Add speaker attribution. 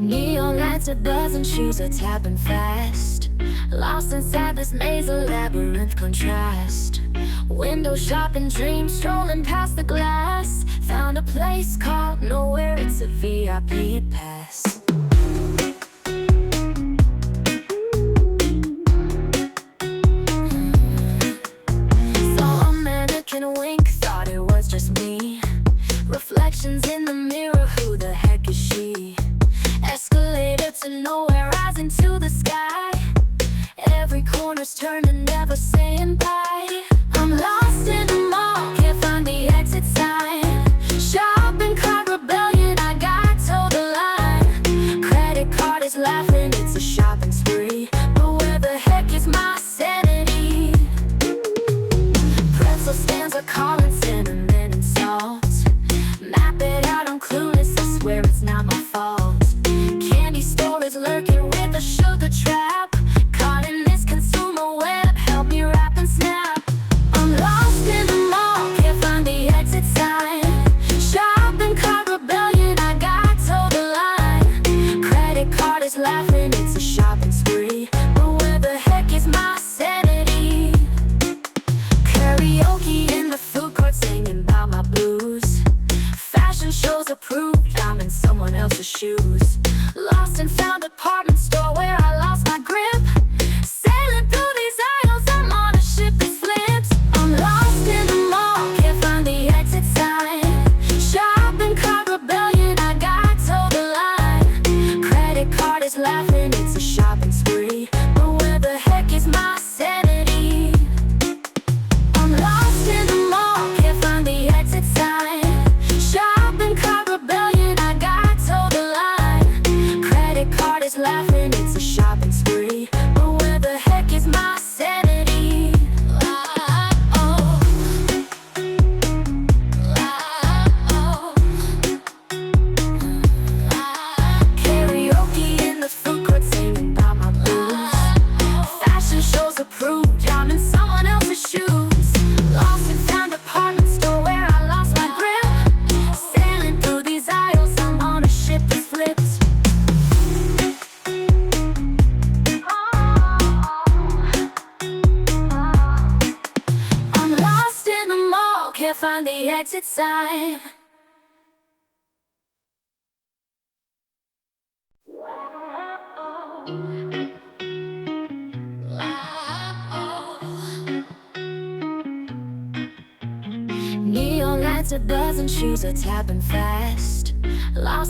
Speaker 1: Neon lights are buzzing, shoes are tapping fast. Lost inside this maze, a labyrinth contrast. Window shopping, dreams strolling past the glass. Found a place called nowhere, it's a VIP pass. Saw a mannequin wink, thought it was just me. Reflections in the mirror, who the heck is she? Escalator to nowhere, rising to the sky. Every corner's turning, never saying bye. I'm lost in the mall, can't find the exit sign. Shopping cart rebellion, I got told the line. Credit card is laughing, it's a shopping spree. But where the heck is my sanity? Pretzel stands are calling, cinnamon and salt. Map it out, I'm clueless, I swear it's not my fault. Candy store is lurking with a sugar trap. Caught in this consumer web, help me wrap and snap. I'm lost in the mall, can't find the exit sign. Shopping cart rebellion, I got told the line. Credit card is laughing, it's a shopping spree. But where the heck is my sanity? Karaoke in the food court, singing about my blues. Fashion shows approved, I'm in someone else's shoes. Lost and found department store where I lost my grip. Sailing through these aisles, I'm on a ship that flips. I'm lost in the mall, can't find the exit sign. Shopping cart rebellion, I got told the line. Credit card is laughing, it's a shopping spree. But where the heck is my sanity? I'm lost in the mall, can't find the exit sign. Shopping cart rebellion, I got told the line. Credit card is laughing, it's a shopping spree. But where the heck is my sanity? Karaoke in the food court, singing about my blues. Fashion shows approved, I'm in someone else's shoes. Lost and found department store where I lost my grip. Sailing through these aisles, I'm on a ship that flips. I'm lost in the mall, can't find the exit sign. Neon lights are buzzing, shoes are tapping fast. Lost